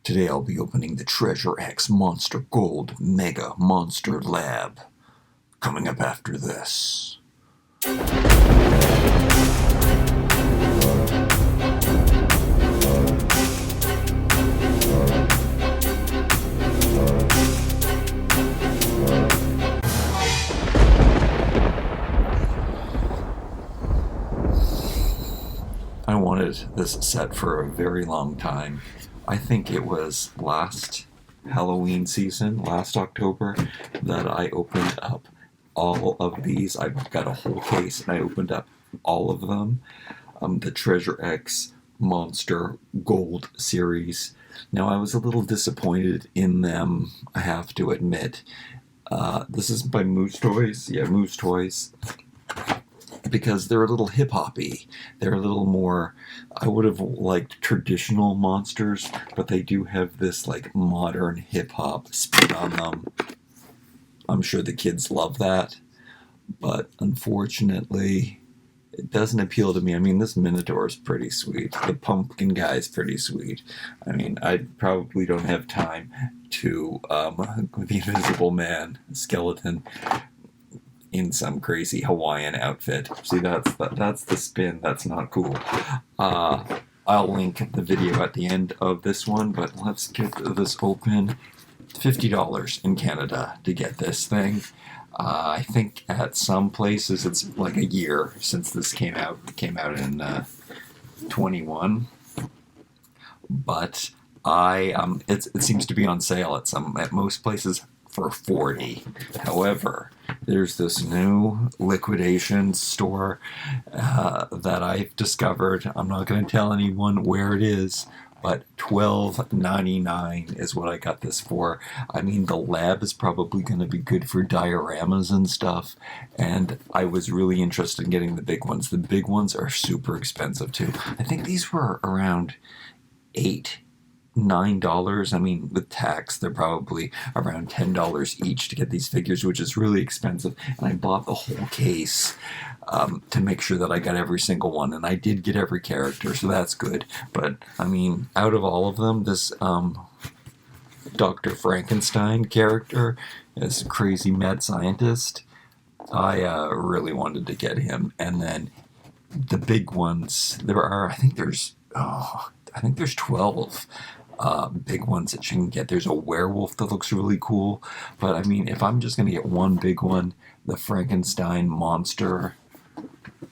Today I'll be opening the Treasure X Monster Gold Mega Monster Lab. Coming up after this. I wanted this set for a very long time. I think it was last Halloween season, last October, that I opened up all of these. I got a whole case and I opened up all of them. The Treasure X Monster Gold series. Now, I was a little disappointed in them, I have to admit. This is by Moose Toys. Yeah, Moose Toys. Because they're a little hip-hoppy. They're a little more, I would have liked traditional monsters, but they do have this like modern hip-hop spin on them. I'm sure the kids love that, but unfortunately, it doesn't appeal to me. I mean, this Minotaur is pretty sweet. The pumpkin guy is pretty sweet. I mean, I probably don't have time to, the Invisible Man skeleton in some crazy Hawaiian outfit. See, that's the spin. That's not cool. I'll link the video at the end of this one, but let's get this open. $50 in Canada to get this thing. I think at some places it's like a year since this came out. It came out in 21. But it seems to be on sale at most places for $40. However, there's this new liquidation store that I've discovered. I'm not going to tell anyone where it is, but $12.99 is what I got this for. I mean, the lab is probably going to be good for dioramas and stuff, and I was really interested in getting the big ones. The big ones are super expensive too. I think these were around $9. I mean, with tax, they're probably around $10 each to get these figures, which is really expensive. And I bought the whole case to make sure that I got every single one. And I did get every character, so that's good. But, I mean, out of all of them, this Dr. Frankenstein character, this crazy mad scientist, I really wanted to get him. And then the big ones, I think there's 12 big ones that you can get. There's a werewolf that looks really cool, but I mean, if I'm just gonna get one big one, the Frankenstein monster,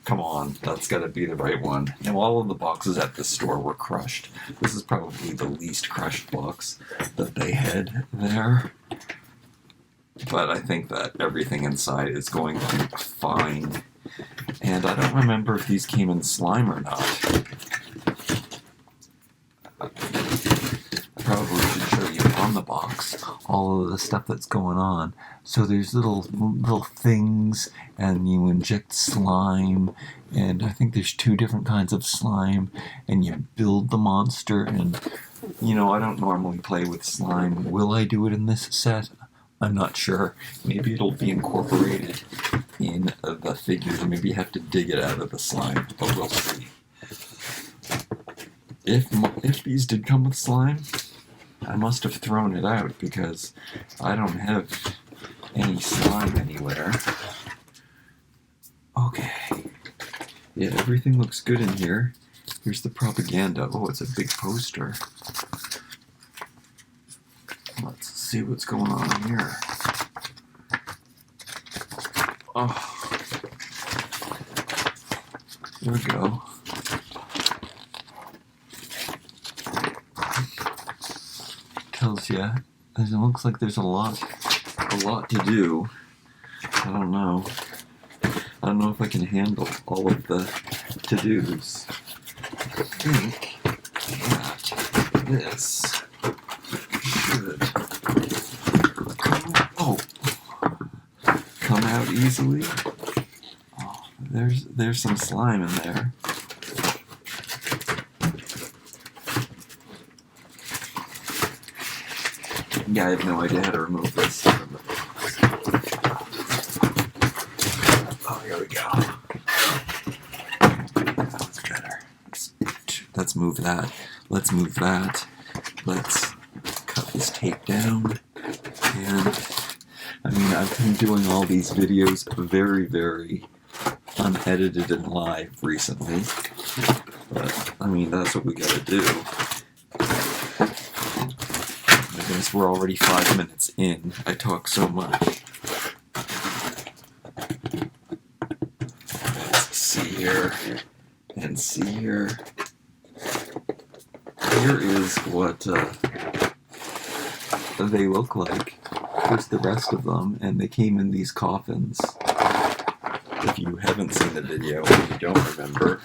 come on, that's gotta be the right one. Now, all of the boxes at this store were crushed. This is probably the least crushed box that they had there, but I think that everything inside is going to be fine. And I don't remember if these came in slime or not. Probably should show you on the box all of the stuff that's going on. So there's little things, and you inject slime, and I think there's 2 different kinds of slime, and you build the monster. And you know, I don't normally play with slime. Will I do it in this set? I'm not sure. Maybe it'll be incorporated in the figures, or maybe you have to dig it out of the slime, but we'll see. If these did come with slime, I must have thrown it out because I don't have any slime anywhere. Okay. Yeah, everything looks good in here. Here's the propaganda. Oh, it's a big poster. Let's see what's going on here. Oh. There we go. Tells you, it looks like there's a lot to do. I don't know if I can handle all of the to-dos. I think that this should come out easily. Oh, there's some slime in there. Yeah, I have no idea how to remove this from the box. Oh, here we go. That was better. Let's move that. Let's move that. Let's tape down. And I mean, I've been doing all these videos very, very unedited and live recently. But, I mean, that's what we gotta do. I guess we're already 5 minutes in. I talk so much. Let's see here. And see here. Here is what they look like. Here's the rest of them, and they came in these coffins. If you haven't seen the video and you don't remember,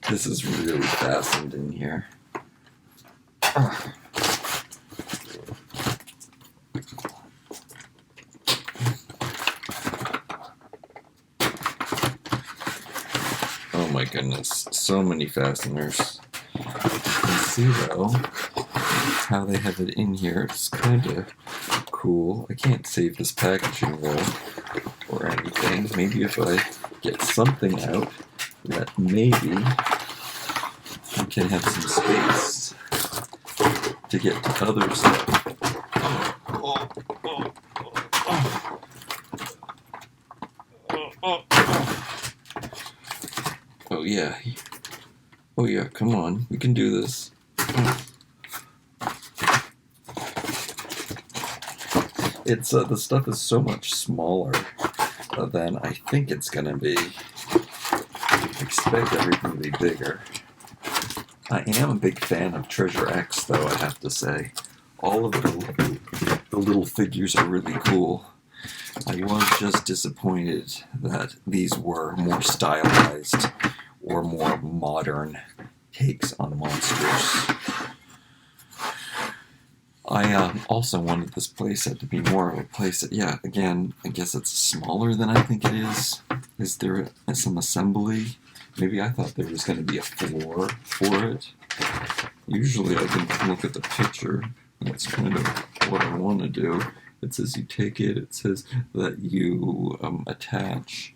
this is really fastened in here. Oh my goodness, so many fasteners. You can see though, how they have it in here. It's kind of cool. I can't save this packaging roll or anything. Maybe if I get something out, that maybe we can have some space to get to other stuff. Oh yeah. Oh yeah, come on. We can do this. It's the stuff is so much smaller than I think it's gonna be. I expect everything to be bigger. I am a big fan of Treasure X, though, I have to say. All of the little figures are really cool. I was just disappointed that these were more stylized or more modern takes on Monstrous. I also wanted this playset to be more of a playset. Yeah, again, I guess it's smaller than I think it is. Is there some assembly? Maybe I thought there was going to be a floor for it. Usually I can look at the picture. That's kind of what I want to do. It says you take it. It says that you attach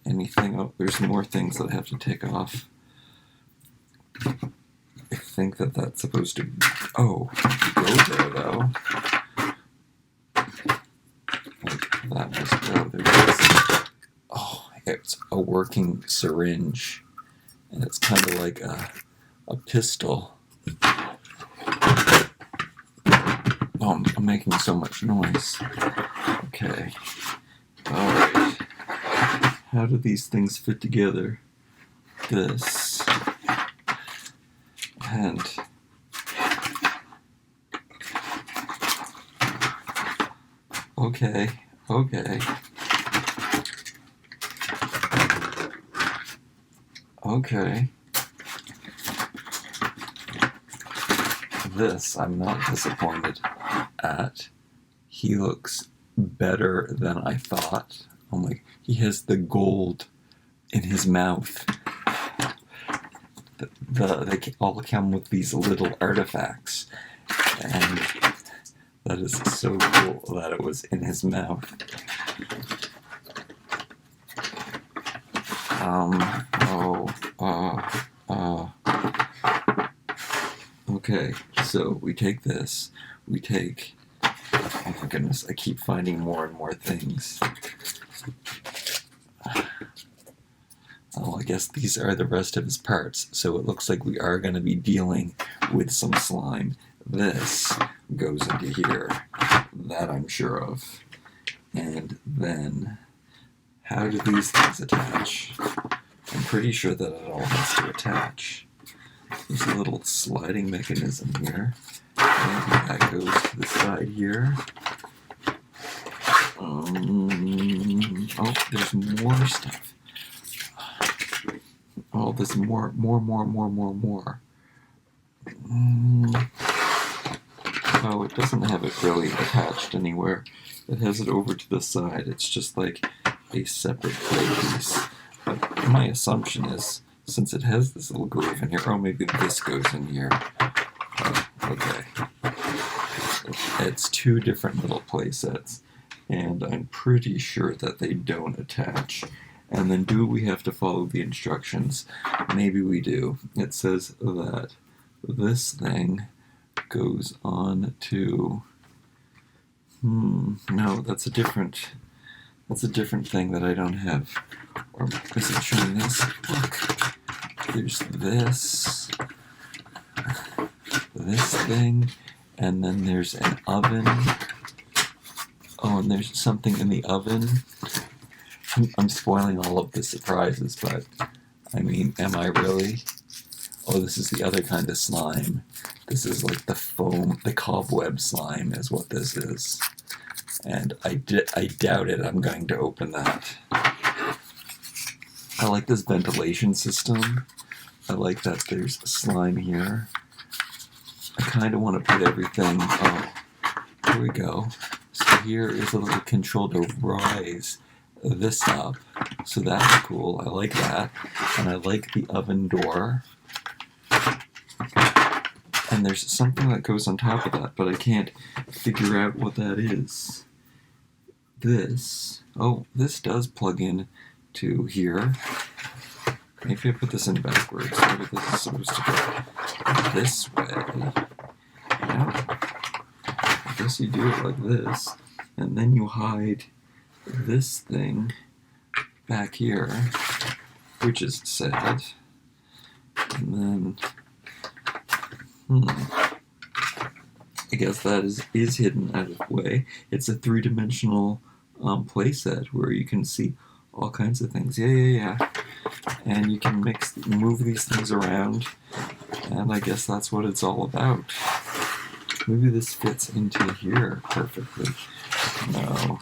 anything. Oh, there's more things that I have to take off. I think that that's supposed to go there, though. Like, that must go. There it is. Oh, it's a working syringe. And it's kind of like a pistol. Oh, I'm making so much noise. Okay. Alright. How do these things fit together? This. And okay. This I'm not disappointed at. He looks better than I thought. Oh my, he has the gold in his mouth. They all come with these little artifacts, and that is so cool that it was in his mouth. Okay, so we take this, oh my goodness, I keep finding more and more things. Oh, I guess these are the rest of his parts, so it looks like we are going to be dealing with some slime. This goes into here, that I'm sure of. And then, how do these things attach? I'm pretty sure that it all has to attach. There's a little sliding mechanism here, and that goes to the side here. Oh, there's more stuff. Oh, there's more. Oh, it doesn't have it really attached anywhere. It has it over to the side. It's just like a separate play piece. But my assumption is, since it has this little groove in here, oh, maybe this goes in here. Oh, okay. It's two different little play sets, and I'm pretty sure that they don't attach. And then do we have to follow the instructions? Maybe we do. It says that this thing goes on to... no, that's a different thing that I don't have. Or is it showing this? Look, there's this thing, and then there's an oven. Oh, and there's something in the oven. I'm spoiling all of the surprises, but I mean, am I really? Oh, this is the other kind of slime. This is like the foam, the cobweb slime is what this is. And I doubt it I'm going to open that. I like this ventilation system. I like that there's slime here. I kind of want to put everything... Oh, here we go. So here is a little control to rise this up. So that's cool. I like that. And I like the oven door. And there's something that goes on top of that, but I can't figure out what that is. This does plug in to here. Maybe I put this in backwards. Maybe this is supposed to go this way. Yeah. I guess you do it like this, and then you hide this thing back here, which is sad. And then, I guess that is hidden out of the way. It's a three-dimensional playset where you can see all kinds of things. Yeah. And you can move these things around, and I guess that's what it's all about. Maybe this fits into here perfectly. No,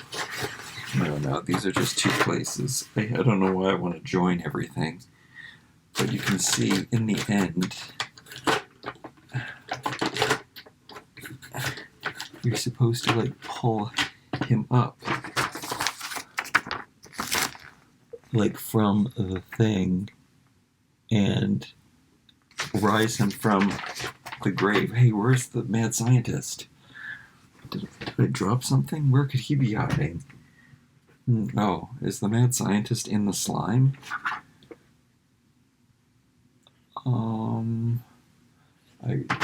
these are just two places. I don't know why I want to join everything, but you can see in the end, you're supposed to like pull him up. Like from the thing and rise him from the grave. Hey, where's the mad scientist? Did I drop something? Where could he be hiding? Oh, is the mad scientist in the slime? I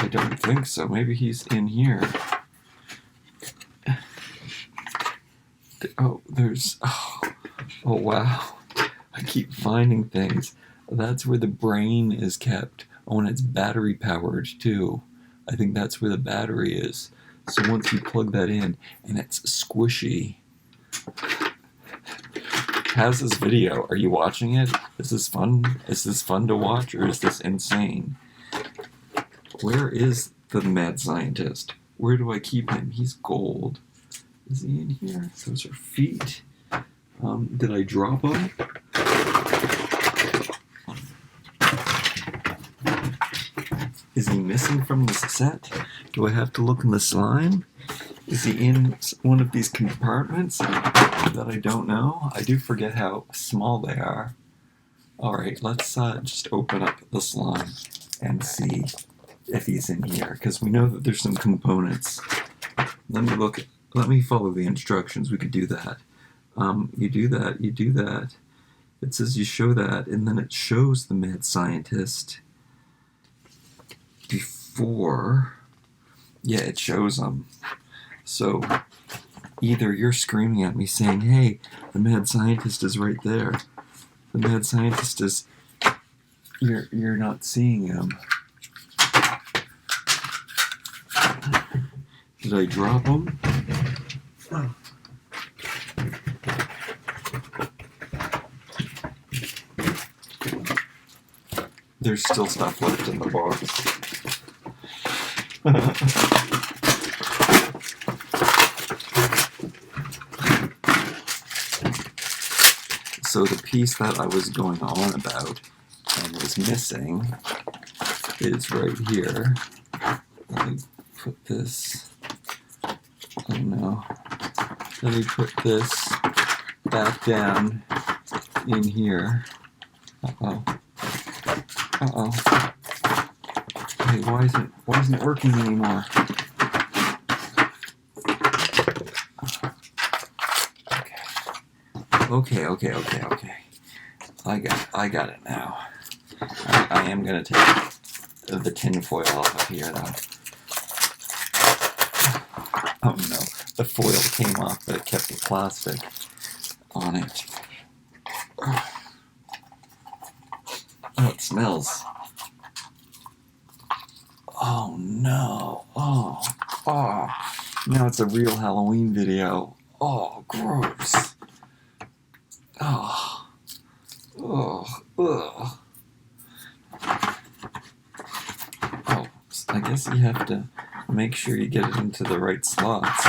don't think so. Maybe he's in here. Oh, oh wow. I keep finding things. That's where the brain is kept. Oh, and it's battery powered too. I think that's where the battery is. So once you plug that in, and it's squishy. How's this video? Are you watching it? Is this fun? Is this fun to watch, or is this insane? Where is the mad scientist? Where do I keep him? He's gold. Is he in here? Those are feet. Did I drop him? Is he missing from the set? Do I have to look in the slime? Is he in one of these compartments that I don't know? I do forget how small they are. Alright, let's just open up the slime and see if he's in here, because we know that there's some components. Let me follow the instructions. We could do that. You do that. It says you show that, and then it shows the mad scientist before. Yeah, it shows him. So either you're screaming at me saying, hey, the mad scientist is right there. The mad scientist is... You're not seeing him. Did I drop him? Oh. There's still stuff left in the box. So the piece that I was going on about and was missing is right here. Let me put this... Oh no. Let me put this back down in here. Uh-oh. Hey, why isn't it working anymore? Okay. I got it now. I am gonna take the tin foil off of here though. Oh no, the foil came off, but it kept the plastic on it. Oh, it smells. Oh no. Oh. Now it's a real Halloween video. Oh, gross. Oh. Oh. Oh. I guess you have to make sure you get it into the right slots.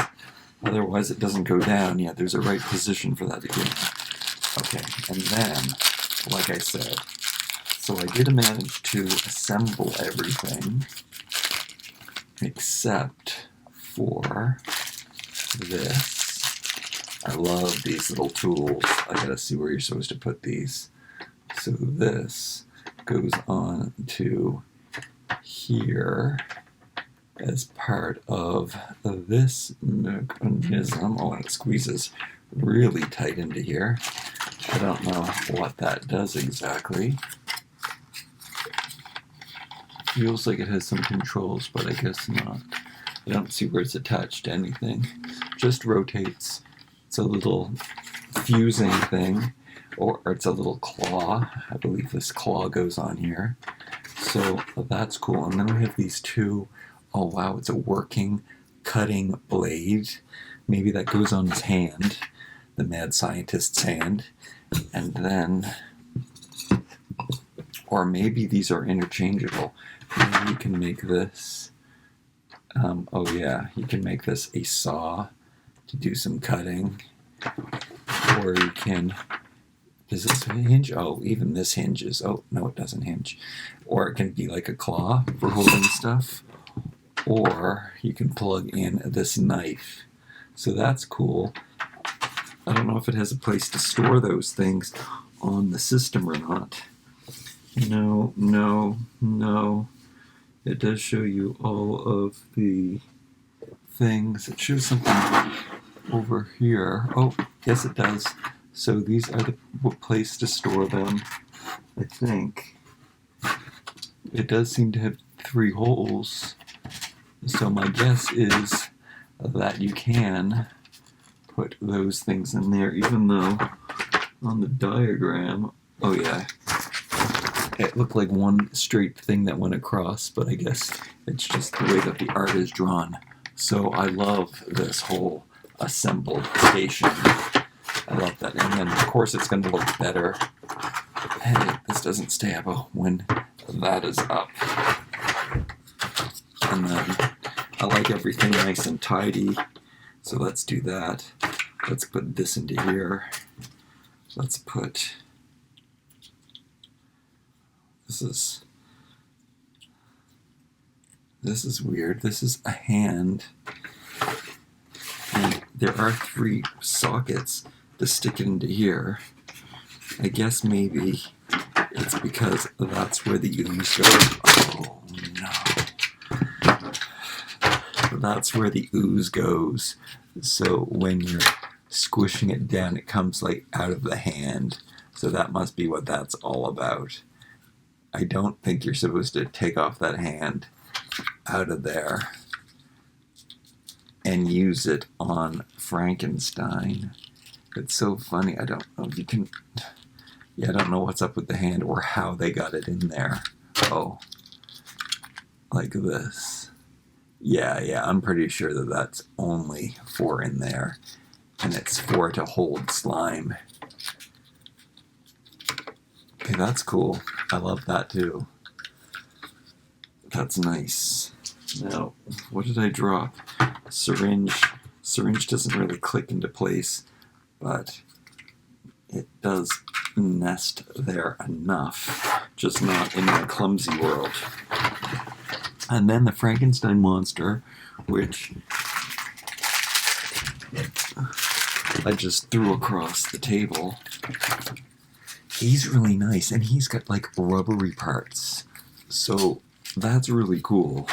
Otherwise it doesn't go down. Yeah, there's a right position for that to go. Okay, and then, like I said, so I did manage to assemble everything except for this. I love these little tools. I gotta see where you're supposed to put these. So this goes on to here as part of this mechanism. Oh, and it squeezes really tight into here. I don't know what that does exactly. Feels like it has some controls, but I guess not. I don't see where it's attached to anything. Just rotates. It's a little fusing thing, or it's a little claw. I believe this claw goes on here. So that's cool. And then we have these two. Oh wow, it's a working cutting blade. Maybe that goes on his hand, the mad scientist's hand. And then, or maybe these are interchangeable. Maybe you can make this, oh yeah, you can make this a saw to do some cutting. Or you can, does this hinge? Oh, even this hinges. Oh, no, it doesn't hinge. Or it can be like a claw for holding stuff. Or you can plug in this knife. So that's cool. I don't know if it has a place to store those things on the system or not. No. It does show you all of the things. It shows something over here. Oh, yes it does. So these are the place to store them, I think. It does seem to have 3 holes. So my guess is that you can put those things in there, even though on the diagram, oh yeah, it looked like one straight thing that went across, but I guess it's just the way that the art is drawn. So I love this whole assembled station. I love that. And then, of course, it's going to look better. Hey, this doesn't stab when that is up. And then I like everything nice and tidy. So let's do that. Let's put this into here. Let's put... This is weird. This is a hand. And there are 3 sockets to stick it into here. I guess maybe it's because that's where the ooze goes. Oh no. That's where the ooze goes. So when you're squishing it down, it comes like out of the hand. So that must be what that's all about. I don't think you're supposed to take off that hand out of there and use it on Frankenstein. It's so funny. I don't know if you can... Yeah, I don't know what's up with the hand or how they got it in there. Oh, like this. Yeah, I'm pretty sure that that's only for in there. And it's for to hold slime. Okay, that's cool. I love that too. That's nice. Now, what did I drop? Syringe. Syringe doesn't really click into place, but it does nest there enough. Just not in my clumsy world. And then the Frankenstein monster, which I just threw across the table. He's really nice, and he's got like rubbery parts. So that's really cool.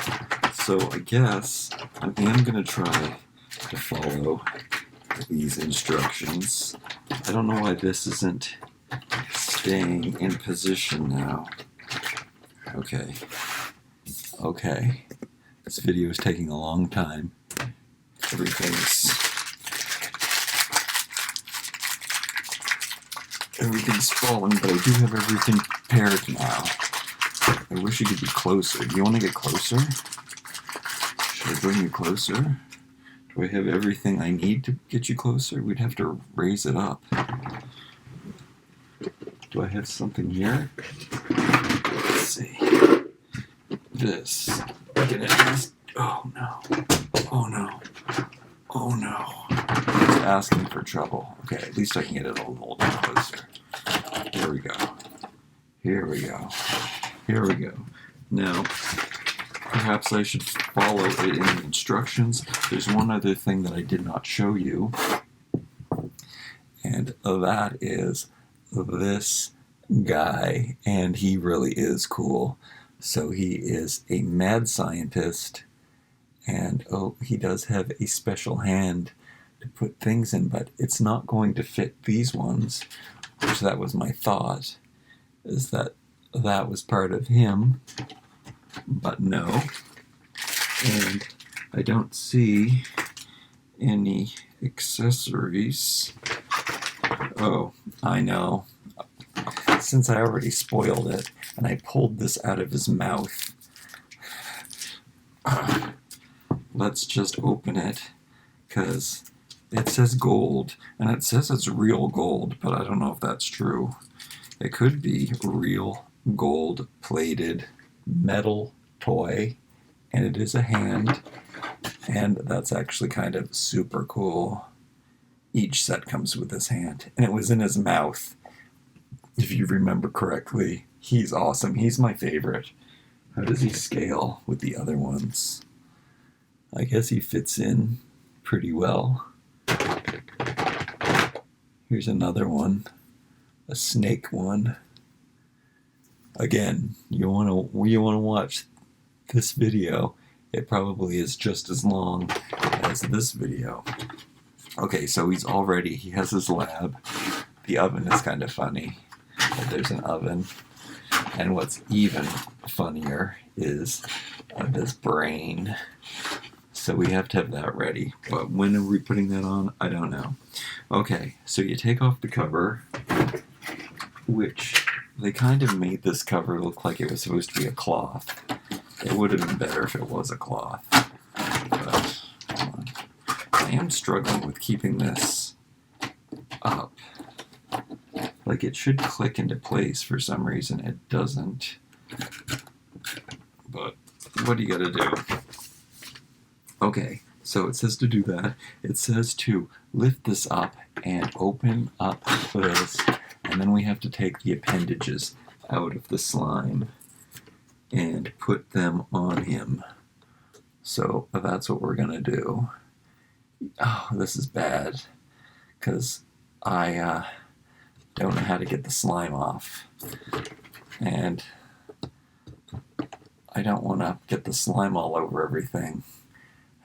So I guess I am going to try to follow these instructions. I don't know why this isn't Staying in position now. Okay. Okay. This video is taking a long time. Everything's falling, but I do have everything paired now. I wish you could be closer. Do you want to get closer? Should I bring you closer? Do I have everything I need to get you closer? We'd have to raise it up. Do I have something here? Let's see. This. Get it? Oh no. Oh no. Oh no. It's asking for trouble. Okay, at least I can get it a little bit closer. Here we go. Here we go. Here we go. Now, perhaps I should follow it in the instructions. There's one other thing that I did not show you, and that is this guy, and he really is cool. So he is a mad scientist, and he does have a special hand to put things in, but it's not going to fit these ones, which that was my thought, is that was part of him, but no. And I don't see any accessories. Oh, I know. Since I already spoiled it, and I pulled this out of his mouth, let's just open it, because it says gold, and it says it's real gold, but I don't know if that's true. It could be real gold plated metal toy, and it is a hand, and that's actually kind of super cool. Each set comes with his hand, and it was in his mouth. If you remember correctly, he's awesome. He's my favorite. How does he scale with the other ones? I guess he fits in pretty well. Here's another one, a snake one. Again, you want to watch this video. It probably is just as long as this video. Okay, so he has his lab. The oven is kind of funny. There's an oven. And what's even funnier is this brain. So we have to have that ready. But when are we putting that on? I don't know. Okay, so you take off the cover, which they kind of made this cover look like it was supposed to be a cloth. It would have been better if it was a cloth. But I am struggling with keeping this up. Like, it should click into place for some reason. It doesn't. But what do you gotta do? Okay, so it says to do that. It says to lift this up and open up this, and then we have to take the appendages out of the slime and put them on him. So that's what we're gonna do. Oh, this is bad, because I don't know how to get the slime off, and I don't want to get the slime all over everything.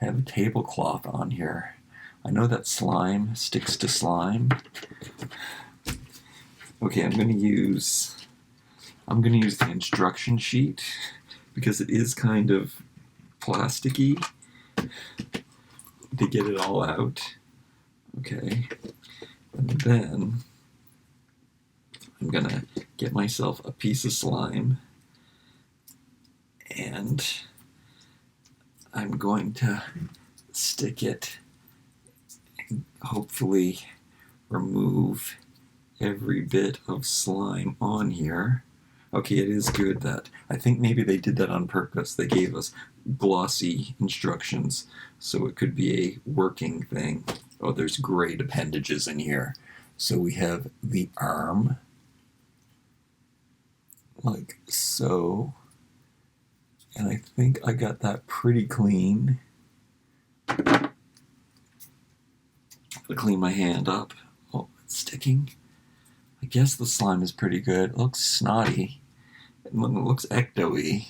I have a tablecloth on here. I know that slime sticks to slime. Okay, I'm gonna use the instruction sheet, because it is kind of plasticky, to get it all out. Okay, and then I'm gonna get myself a piece of slime, and I'm going to stick it and hopefully remove every bit of slime on here. Okay, it is good that, I think maybe they did that on purpose. They gave us glossy instructions, so it could be a working thing. Oh, there's great appendages in here. So we have the arm, like so, and I think I got that pretty clean. I'll clean my hand up. Oh, it's sticking. I guess the slime is pretty good. It looks snotty. It looks ecto-y.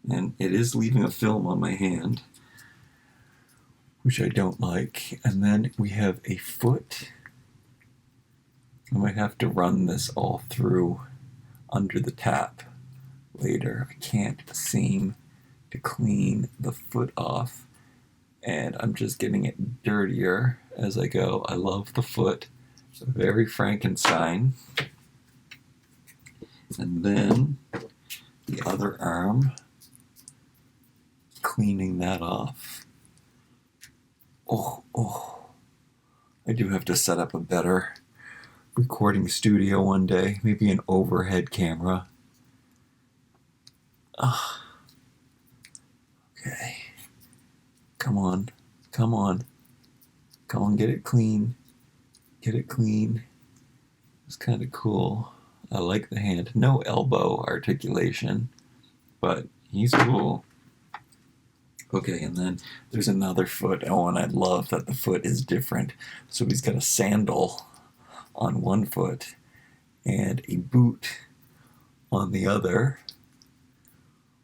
And it is leaving a film on my hand, which I don't like. And then we have a foot. I might have to run this all through under the tap later. I can't seem to clean the foot off, and I'm just getting it dirtier as I go. I love the foot. Very Frankenstein. And then the other arm, cleaning that off. Oh, I do have to set up a better recording studio one day, maybe an overhead camera. Okay. Come on, get it clean. It's kind of cool. I like the hand. No elbow articulation, but he's cool. Okay, and then there's another foot. Oh, and I love that the foot is different. So he's got a sandal on one foot and a boot on the other,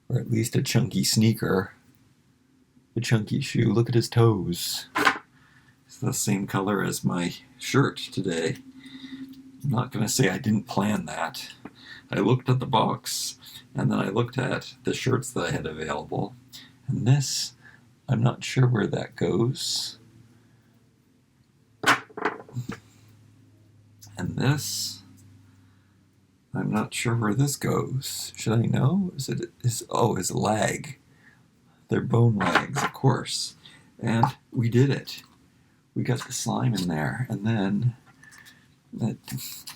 or at least a chunky sneaker, a chunky shoe. Look at his toes. It's the same color as my shirt today. I'm not going to say I didn't plan that. I looked at the box, and then I looked at the shirts that I had available. And this, I'm not sure where that goes. And this, I'm not sure where this goes. Should I know? His leg. They're bone legs, of course. And we did it. We got the slime in there. And then I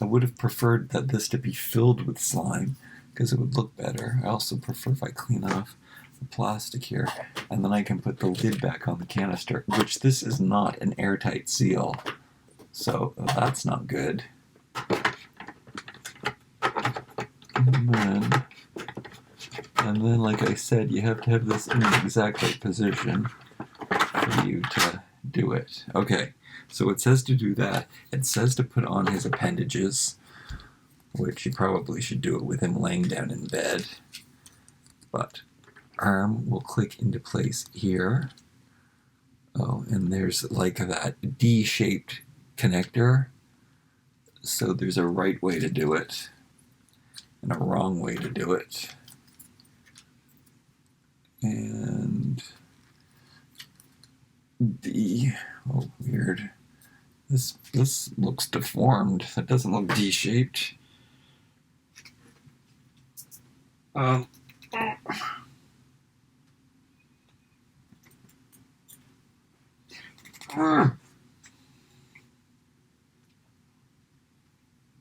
would have preferred that this to be filled with slime because it would look better. I also prefer if I clean off the plastic here, and then I can put the lid back on the canister, which this is not an airtight seal, so that's not good. And then, like I said, you have to have this in the exact right position for you to do it. Okay, so it says to do that. It says to put on his appendages, which you probably should do it with him laying down in bed, but arm will click into place here. Oh, and there's like that D-shaped connector. So there's a right way to do it and a wrong way to do it. And D, oh weird. This looks deformed. That doesn't look D-shaped.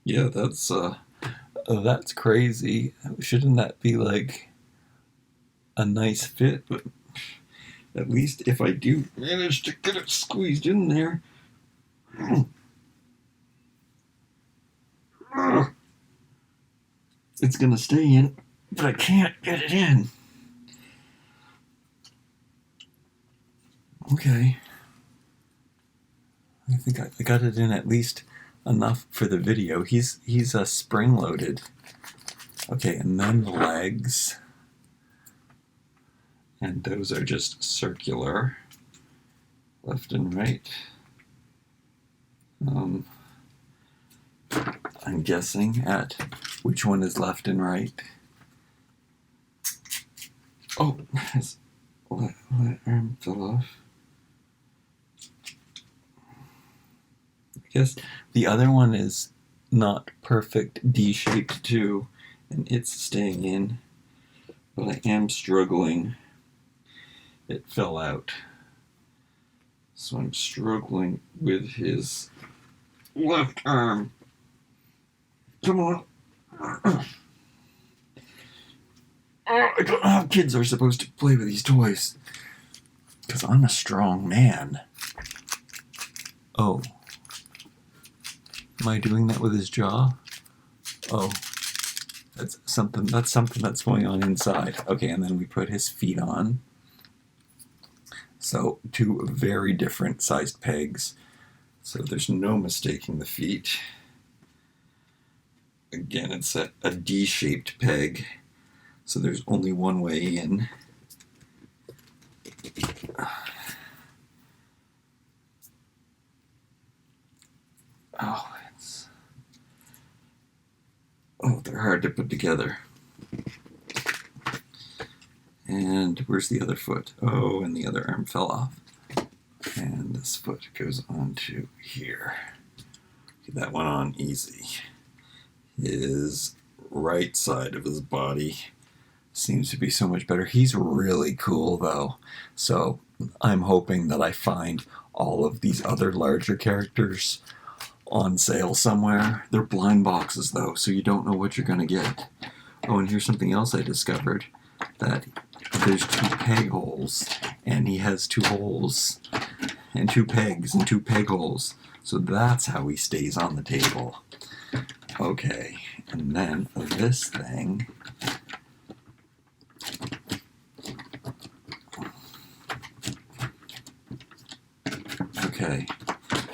Yeah, that's crazy. Shouldn't that be like a nice fit? But at least if I do manage to get it squeezed in there. It's gonna stay in, but I can't get it in. Okay. I think I got it in at least enough for the video. He's spring-loaded. Okay, and then the legs. And those are just circular, left and right. I'm guessing at which one is left and right. Oh, his left arm fell off. I guess the other one is not perfect D-shaped too, and it's staying in, but I am struggling. It fell out. So I'm struggling with his left arm. Come on. I don't know how kids are supposed to play with these toys. Because I'm a strong man. Oh. Am I doing that with his jaw? Oh. That's something that's going on inside. Okay, and then we put his feet on. So, two very different sized pegs. So there's no mistaking the feet. Again, it's a D-shaped peg. So there's only one way in. Oh, Oh, they're hard to put together. And where's the other foot? Oh, and the other arm fell off. And this foot goes onto here. Get that one on easy. His right side of his body seems to be so much better. He's really cool, though. So I'm hoping that I find all of these other larger characters on sale somewhere. They're blind boxes, though, so you don't know what you're going to get. Oh, and here's something else I discovered. That there's 2 peg holes, and he has 2 holes, and 2 pegs, and 2 peg holes. So that's how he stays on the table. Okay, and then this thing. Okay,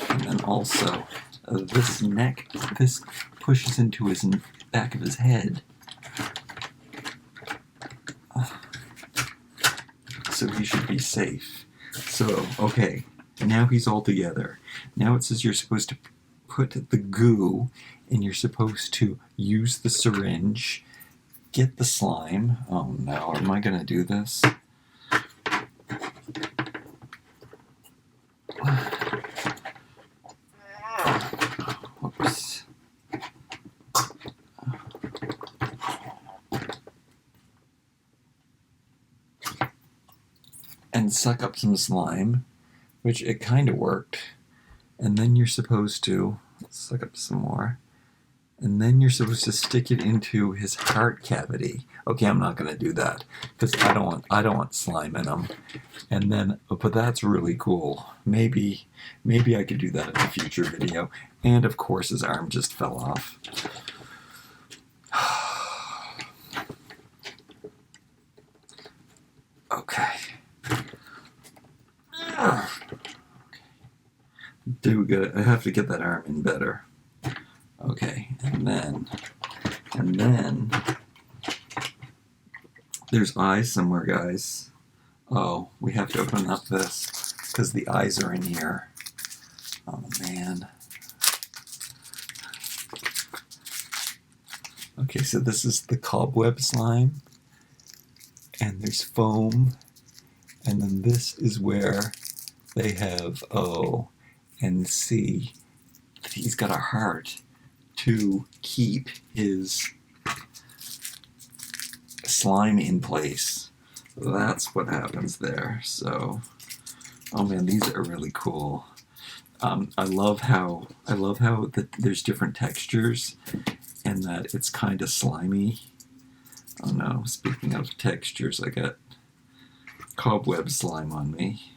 and then also this neck, this pushes into his back of his head. So he should be safe. So, okay, now he's all together. Now it says you're supposed to put the goo, and you're supposed to use the syringe, get the slime. Oh no, am I gonna do this? Whoops. And suck up some slime, which it kind of worked. And then you're supposed to suck up some more. And then you're supposed to stick it into his heart cavity. Okay, I'm not going to do that because I don't want slime in him. And then, but that's really cool. Maybe I could do that in a future video. And of course, his arm just fell off. Okay. I have to get that arm in better. Okay, and then there's eyes somewhere, guys. Oh, we have to open up this because the eyes are in here. Oh man. Okay, so this is the cobweb slime, and there's foam, and then this is where they have O and C. He's got a heart to keep his slime in place. That's what happens there. So, oh man, these are really cool. I love how there's different textures, and that it's kind of slimy. Oh no! Speaking of textures, I got cobweb slime on me.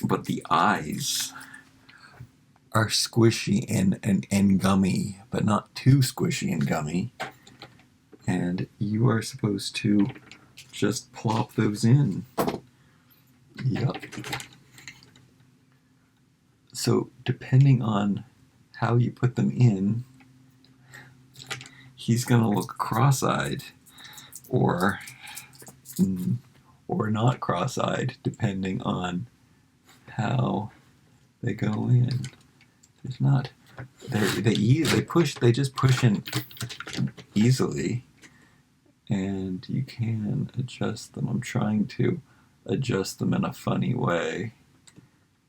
But the eyes are squishy and gummy, but not too squishy and gummy. And you are supposed to just plop those in. Yup. So depending on how you put them in, he's gonna look cross-eyed or not cross-eyed, depending on how they go in. There's not. They just push in easily, and you can adjust them. I'm trying to adjust them in a funny way,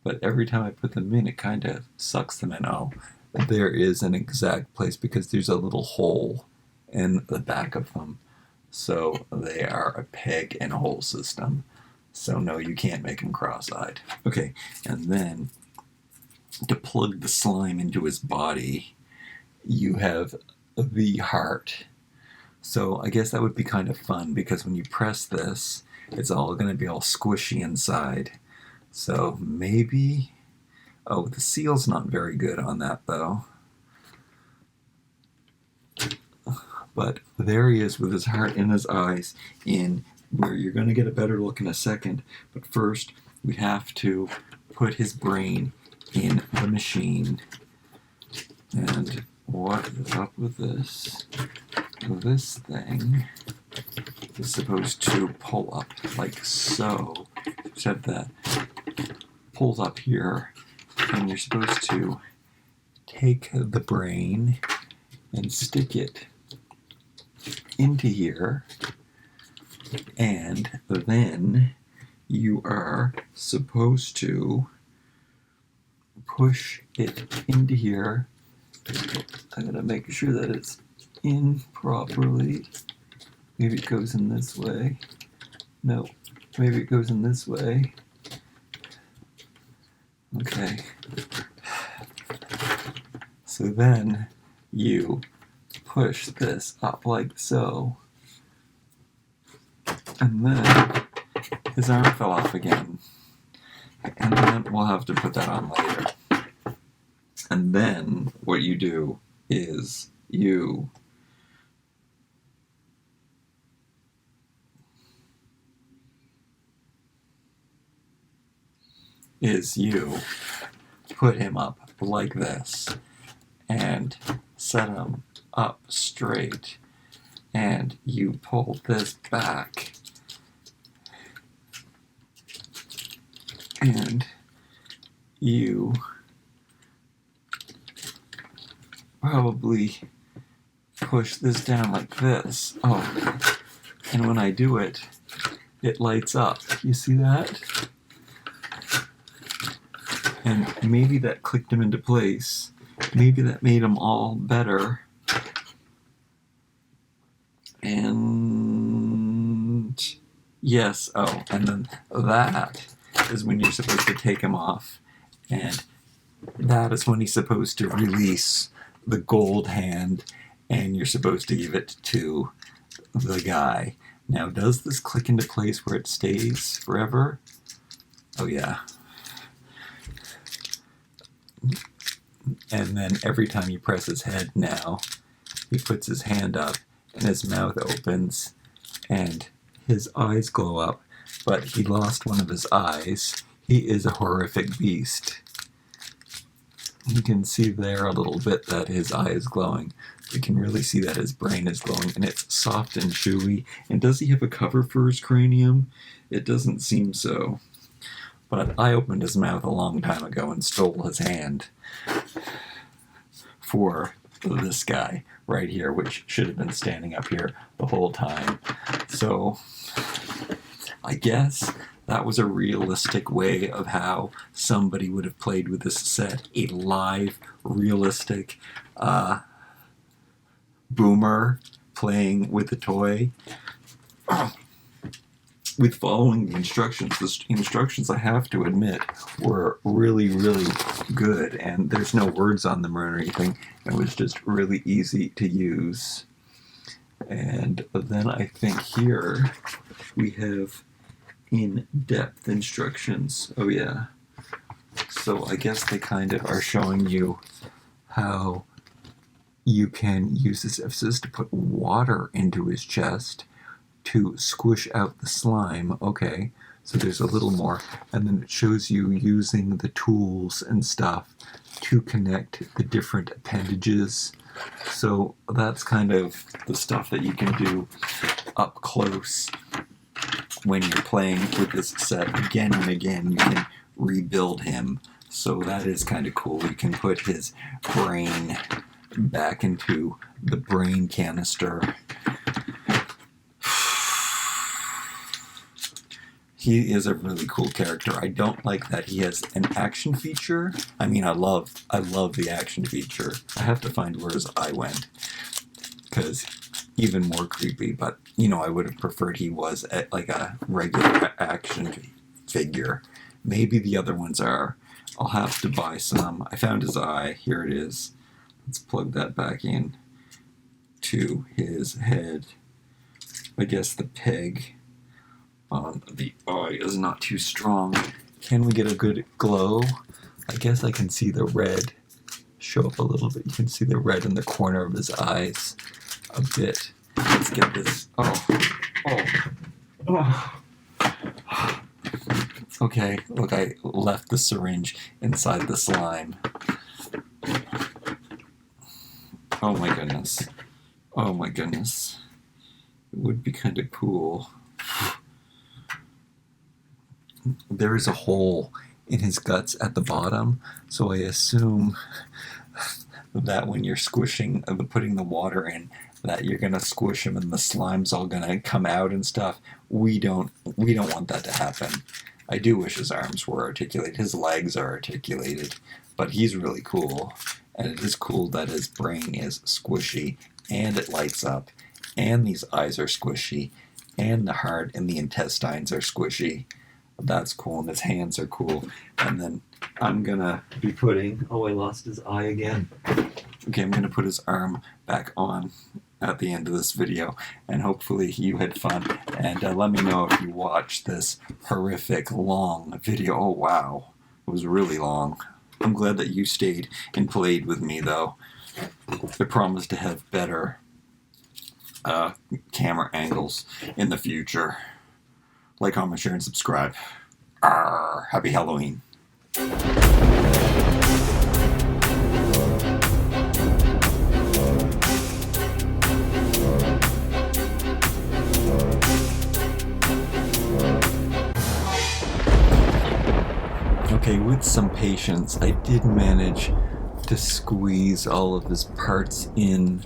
but every time I put them in, it kind of sucks them in. Oh, there is an exact place because there's a little hole in the back of them, so they are a peg and hole system. So no, you can't make him cross-eyed. Okay, and then to plug the slime into his body, you have the heart. So I guess that would be kind of fun because when you press this, it's all going to be all squishy inside. So maybe, oh, the seal's not very good on that though. But there he is with his heart and his eyes in, where you're going to get a better look in a second. But first, we have to put his brain in the machine. And what is up with this? This thing is supposed to pull up like so. Except that pulls up here, and you're supposed to take the brain and stick it into here, and then you are supposed to push it into here. I'm gonna make sure that it's in properly. Maybe it goes in this way. No, maybe it goes in this way. Okay. So then you push this up like so. And then his arm fell off again. And then we'll have to put that on later. And then what you do is you put him up like this and set him up straight, and you pull this back and you probably push this down like this. Oh, and when I do it, it lights up. You see that? And maybe that clicked him into place. Maybe that made them all better. And yes, oh, and then that is when you're supposed to take him off. And that is when he's supposed to release the gold hand, and you're supposed to give it to the guy. Now, does this click into place where it stays forever? Oh, yeah. And then every time you press his head now, he puts his hand up and his mouth opens and his eyes glow up, but he lost one of his eyes. He is a horrific beast. You can see there a little bit that his eye is glowing. You can really see that his brain is glowing, and it's soft and chewy. And does he have a cover for his cranium? It doesn't seem so. But I opened his mouth a long time ago and stole his hand for this guy right here, which should have been standing up here the whole time. So I guess that was a realistic way of how somebody would have played with this set. A live, realistic boomer playing with the toy. With following the instructions. The instructions, I have to admit, were really, really good, and there's no words on them or anything. It was just really easy to use. And then I think here we have in-depth instructions. Oh yeah. So I guess they kind of are showing you how you can use this emphasis to put water into his chest to squish out the slime. Okay, so there's a little more. And then it shows you using the tools and stuff to connect the different appendages. So that's kind of the stuff that you can do up close when you're playing with this set again and again. You can rebuild him. So that is kind of cool. You can put his brain back into the brain canister. He is a really cool character. I don't like that he has an action feature. I mean, I love the action feature. I have to find where his eye went, because even more creepy. But you know, I would have preferred he was like a regular action figure. Maybe the other ones are. I'll have to buy some. I found his eye. Here it is. Let's plug that back in to his head. I guess the peg on the eye is not too strong. Can we get a good glow? I guess I can see the red show up a little bit. You can see the red in the corner of his eyes a bit. Let's get this. Oh. Okay, look, I left the syringe inside the slime. Oh my goodness. Oh my goodness. It would be kind of cool. There is a hole in his guts at the bottom, so I assume that when you're squishing, putting the water in, that you're gonna squish him and the slime's all gonna come out and stuff. We don't want that to happen. I do wish his arms were articulated. His legs are articulated, but he's really cool. And it is cool that his brain is squishy and it lights up, and these eyes are squishy, and the heart and the intestines are squishy. That's cool, and his hands are cool. And then I'm gonna be putting, oh, I lost his eye again. Okay, I'm gonna put his arm back on at the end of this video, and hopefully you had fun. And let me know if you watched this horrific long video. Oh wow, it was really long. I'm glad that you stayed and played with me, though. I promise to have better camera angles in the future. Like, comment, share, and subscribe. Arr, happy Halloween. Okay, with some patience, I did manage to squeeze all of his parts in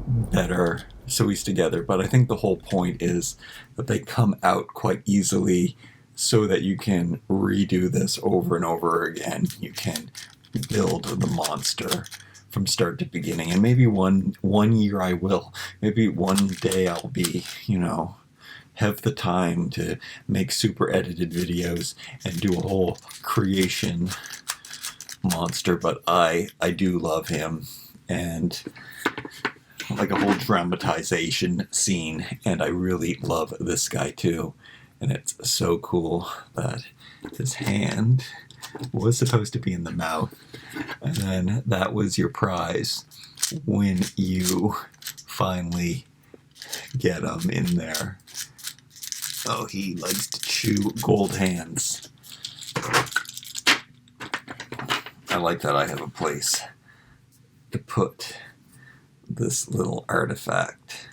better so he's together, but I think the whole point is that they come out quite easily so that you can redo this over and over again. You can build the monster from start to beginning, and maybe one year I will. Maybe one day I'll be, have the time to make super edited videos and do a whole creation monster, but I do love him, and like a whole dramatization scene, and I really love this guy too. And it's so cool that his hand was supposed to be in the mouth, and then that was your prize when you finally get him in there. Oh, he likes to chew gold hands. I like that I have a place to put this little artifact.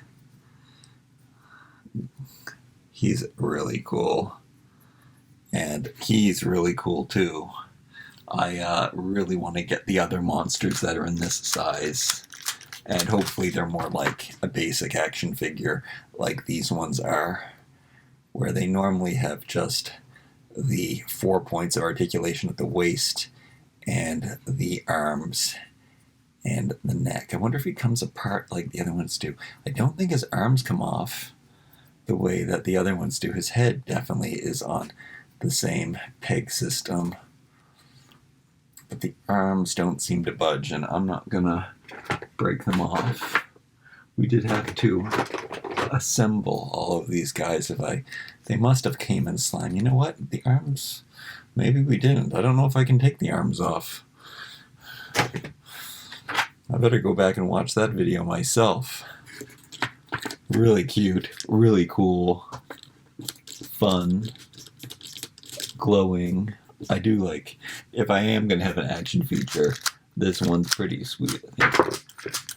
He's really cool. And he's really cool too. I really want to get the other monsters that are in this size. And hopefully they're more like a basic action figure like these ones are, where they normally have just the 4 points of articulation at the waist and the arms and the neck. I wonder if he comes apart like the other ones do. I don't think his arms come off the way that the other ones do. His head definitely is on the same peg system, but the arms don't seem to budge, and I'm not gonna break them off. We did have to assemble all of these guys. They must have came in slime. You know what? The arms, maybe we didn't. I don't know if I can take the arms off. I better go back and watch that video myself. Really cute, really cool, fun, glowing. I do like, if I am going to have an action feature, this one's pretty sweet, I think.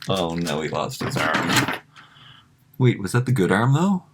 Oh no, he lost his arm. Wait, was that the good arm though?